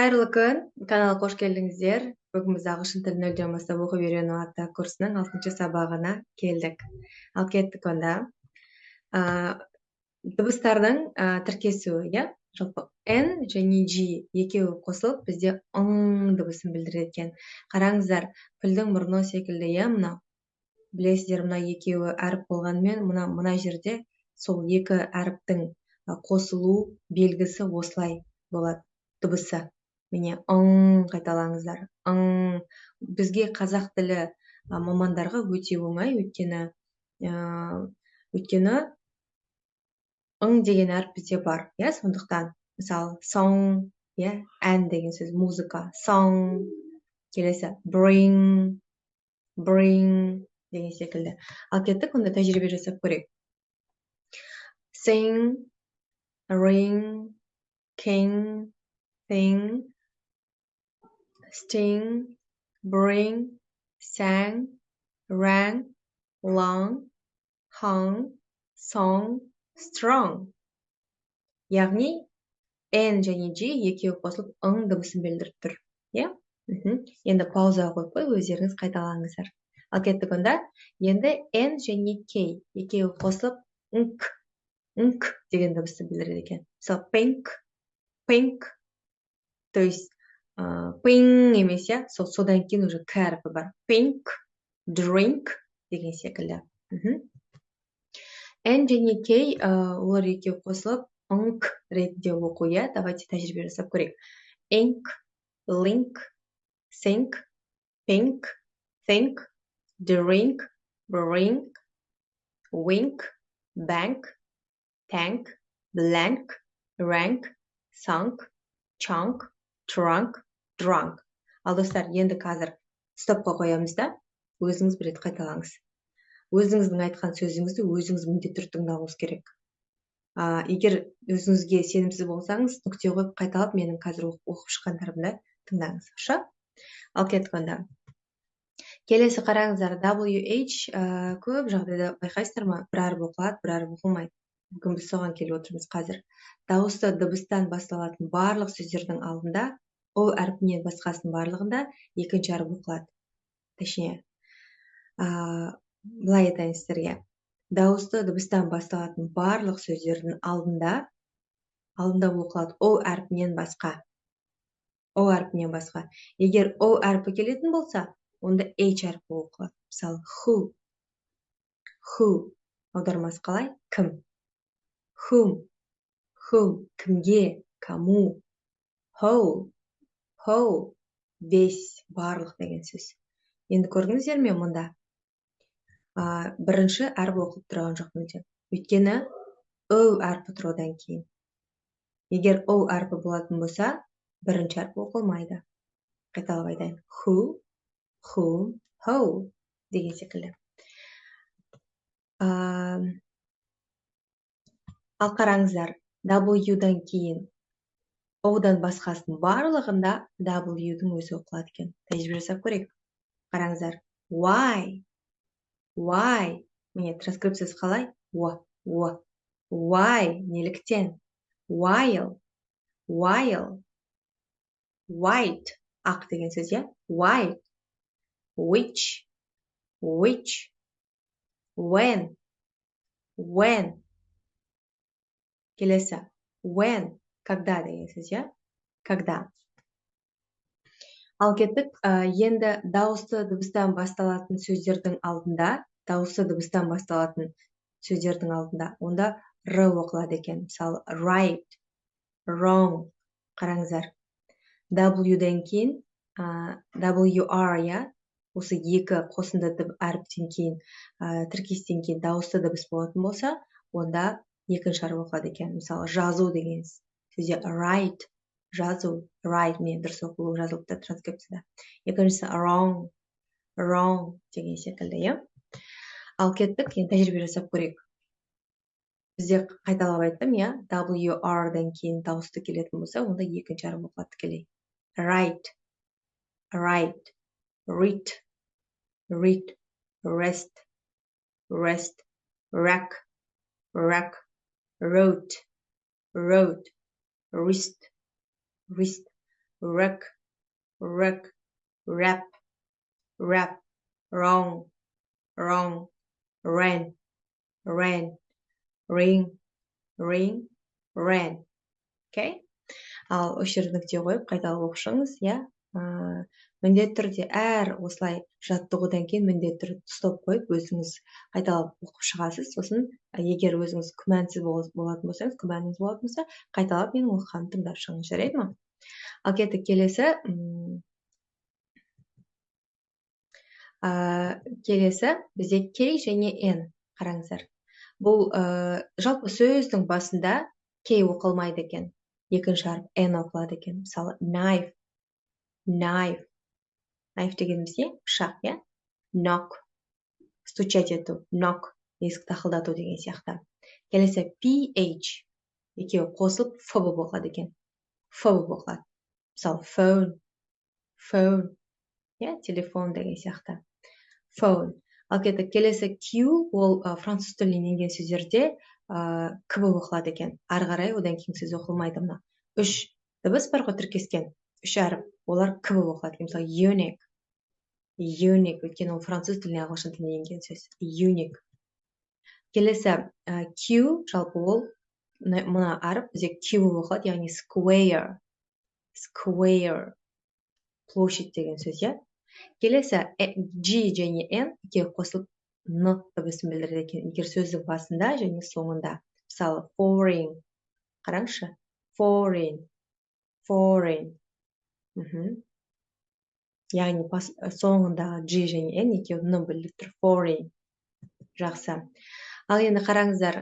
Қайырлы күн, каналға қош келдіңіздер. Бүгін біз ағылшын тілін нөлден бастап оқып үйрену атты курсының 6-шы сабағына келдік. Ал кеттік онда. Дыбыстардың тіркесуі, иә? Жалпы N және G екеуі қосылып, бізде дыбысын білдіреді екен. Қараңыздар, пілдің мұрны секілді, иә, мынау. Білесіздер, мына екеуі әріп болғанымен, мына жерде сол екі әріптің қосылу белгісі осылай болады, дыбысы. Міне, қайталаңыздар. Бізге қазақ тілі мамандарға өте оңай, өйткені деген әріп бізде бар, иә, сондықтан. Мысалы, song, иә, ән деген сөз, музыка, song, келесі, bring деген секілді. Ал кеттік, онда тәжірибе жасап көрейік. Sing, ring, king, thing, sting, bring, sang, rang, long, hung, song, strong. Яғни N және G екеуі қосылып дыбысын білдіріп тұр. Иә? Енді пауза қойып қой, өздеріңіз қайталаңыздар. Ал кеттік онда, енді N және K екеуі қосылып нк деген дыбысты білдіреді екен. Мысалы, pink, то есть пing емес, иә, содан кейін уже к әріпі бар. Pink, drink деген секілді. N және K олар екеуі қосылып ретінде оқу, иә. Давайте тәжірибе жасап көрейік. Ink, link, sink, pink, think, drink, bring, wink, bank, tank, blank, rank, sunk, chunk, trunk, drunk. Ал достар, енді қазір стопқа қоямыз да, өзіңіз бір рет қайталаңыз. Өзіңіздің айтқан сөзіңізді өзіңіз міндетті түрде тыңдауыңыз керек. Егер өзіңізге сенімсіз болсаңыз, нүкте қойып қайталап, менің қазір оқып шыққандарымды тыңдаңыз. Ал кеттік онда. Келесі қараңыздар, WH көп жағдайда байқайсыздар ма? Бір әріп оқылады, бір әріп оқылмайды. Бүгін біз соған келіп отырмыз қазір. Дауысты дыбыстан басталатын барлық сөздердің алдында, O әрпінен басқасының барлығында екінші әріп оқылады. Точнее, былай айтайын сіздерге. Дауысты дыбыстан басталатын барлық сөздердің алдында оқылады O әрпінен басқа. O әрпінен басқа. Егер O әрпі келетін болса, онда H әрпі оқылады. Мысалы, who, аудармасы қалай? Кім? Whom, кімге, кому? Whole, весь, барлық деген сөз. Енді көрдіңіздер ме мұнда? Бірінші әріп оқылып тұрған жоқ мүлде. Өйткені O әрпі тұр одан кейін. Егер O әрпі болатын болса, бірінші әріп оқылмайды. Қайталап айтайын. Who, whom, how деген секілді. Ал қараңыздар, W-дан кейін O-дан басқасының барлығында W-дің өзі оқылады екен. Тәжірибе жасап көрейік. Қараңыздар. Why, міне транскрипциясы қалай? Why, неліктен? While, white, ақ деген сөз, иә? White, which, when, келесі, when, когда деген сөз, иә? Когда. Ал кеттік, енді дауысты дыбыстан басталатын сөздердің алдында, онда R оқылады екен. Мысалы, right, wrong, қараңыздар. W-дан кейін, WR, иә? Осы екі қосынды әріптен кейін, тіркестен кейін дауысты дыбыс болатын болса, онда екінші әріп оқылады екен. Мысалы, жазу деген сөзде write, жазу, write, мен дұрыс оқылу жазылыпты транскрипцияда. Екіншісі wrong деген секілді, иә? Ал кеттік, енді тәжірибе жасап көрейік. Бізде қайталап айттым, иә? WR-дан кейін дауысты келетін болса, онда екінші әріп оқылады тікелей. Right, read, rest, rack, wrote, wrist, Rick, rick, rap, rap, wrong, wrong, ran, ran, ring, ring, ran. Okay? Ал осы жерде нүкте қойып қайталап оқып шығыңыз, иә. Міндетті түрде әр осылай жаттығудан кейін міндетті түрде стоп қойып өзіңіз қайталап оқып шығасыз. Сосын егер өзіңіз күмәнсіз болатын болсаңыз, күмәніңіз болатын болса, қайталап менің оқығанымды тыңдап шығыңыз, жарайды ма? Ал кеттік келесі бізде K және N қараңыздар. Бұл жалпы сөздің басында K оқылмайды екен. Екінші әріп N оқылады екен. Мысалы, knife, knife. Knife дегеніміз не? Пышақ, иә? Knock, стучать ету, knock, есікті тақылдату деген сияқты. Келесі PH, екеуі қосылып F болып оқылады екен. F болып оқылады. Мысалы, phone, phone, иә? Телефон деген сияқты. Phone. Ал келесі Q, ол француз тілінен енген сөздерде К болып оқылады екен. Ары қарай одан кейін сөз оқылмайды мына. 3 дыбыс бар ғой тіркескен. 3 әріп. Олар К болып оқылады. Мысалы, eunuch. Eunuch, өйткені ол француз тіліне ағылшын тіліне енген сөз. Eunuch. Келесі Q, жалпы ол мына әріп бізде Q болып оқылады, яғни square. Square. Площадь деген сөз, иә. Келесі G және N екеуі қосылып Н дыбысын білдіреді екен. Егер сөздің басында және соңында. Мысалы, foreign. Қараңызшы. Foreign. Foreign. Яғни соңында G және N екеуі Н білдіріп тұр. Foreign. Жақсы. Ал енді қараңыздар,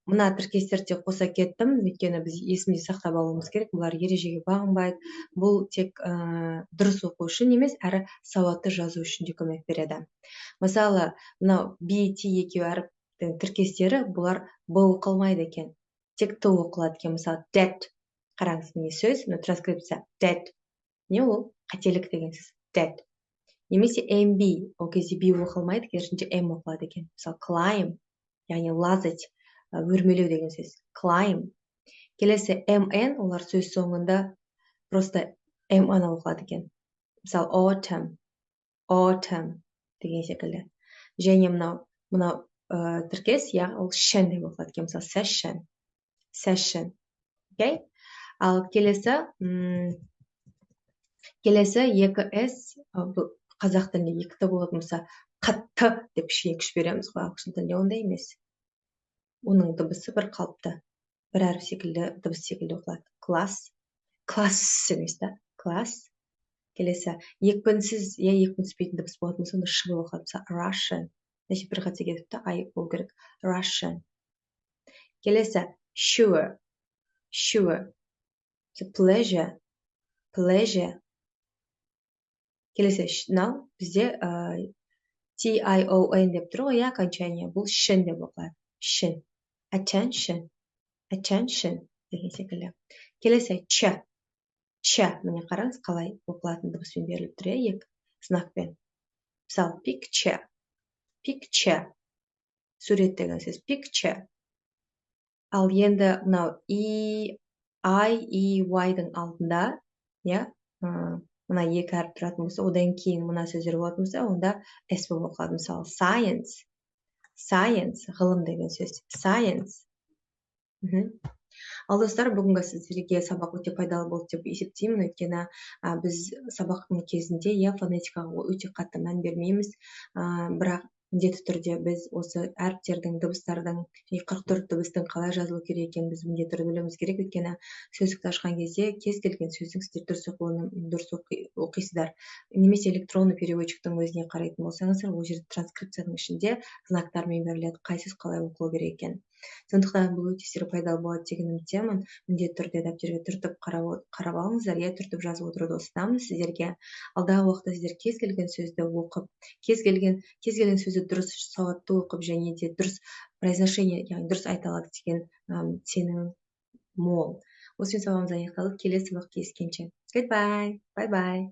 мына тіркестерді қоса кеттім, өйткені біз есімде сақтап алуымыз керек. Бұлар ережеге бағынбайды. Бұл тек дұрыс оқу үшін емес, әрі сауатты жазу үшін де көмек береді. Мысалы, мынау B, T екеуі әріптің тіркестері, бұлар Б оқылмайды екен. Тек Т оқылады екен. Мысалы, dead. Қараңыз, міне сөз, транскрипция. Dead. Не ол? Қателік деген сөз. Dead. Немесе MB, ол кезде B оқылмайды, керісінше M оқылады екен. Мысалы, climb, яғни лазать, өрмелеу деген сөз. Climb. Келесі MN, олар сөз соңында просто MN оқылады екен. Мысалы, autumn, autumn деген секілді. Және мынау тіркес, ол shen деп оқылады екен. Мысалы, session, session. Okay? Ал келесі 2S, қазақ тілінде 2Т болады болса, қатты деп ішіне күш береміз ғой, ағылшын тілінде ондай емес. Оның дыбысы бір қалыпты, бір әріп секілді, дыбыс секілді оқылады. Класс, класс емес та, класс. Келесі екпінсіз, екпінсізбейтін дыбыс болатын болса, онда ш болып оқылады. Russian, бір қатсе кетіпті, ай болу керек. Russian. Келесі sure, sure. Pleasure, pleasure. Келесі бізде TION деп тұр ғой, окончание. Бұл шын деп оқылады. Шын. Attention, attention деген секілді. Келесі ч. Міне қараңыз, қалай оқылатын дыбыспен беріліп тұр, екі знакпен. Мысалы, picture, picture. Сурет деген сөз. Picture. Ал енді мынау I-E-Y-дың алдында, мына екі әріп тұратын болса, одан кейін мына сөздер болатын болса, онда S болып оқылады. Мысалы, science, science, ғылым деген сөз. Science. Ал достар, бүгінгі сіздерге сабақ өте пайдалы болды деп есептеймін, өйткені біз сабақтың кезінде фонетикаға өте қатты мән бермейміз, бірақ міндетті түрде біз осы әріптердің, дыбыстардың, 44 дыбыстың қалай жазылу керек екенін біз міндетті түрде білуіміз керек, өйткені сөздікті ашқан кезде кез келген сөздің сіздер дұрыс оқисыздар. Немесе электронды переводчиктің өзіне қарайтын болсаңыздар, ол жерде транскрипцияның ішінде знактармен беріледі, қай сөз қалай оқылу керек екен. Сондықтан бұл өте сіздерге пайдалы болады деген үміттемін. Міндетті түрде дәптерге түртіп қарап алыңыздар, түртіп жазып отыруды ұсынамын сіздерге. Алдағы уақытта сіздер кез келген сөзді оқып, кез келген сөзді дұрыс сауатты оқып және де дұрыс произношение, яғни дұрыс айта алады деген сенімім мол. Осымен сабағымыз аяқталды. Келесі сабақта кездескенше. Goodbye. Bye bye.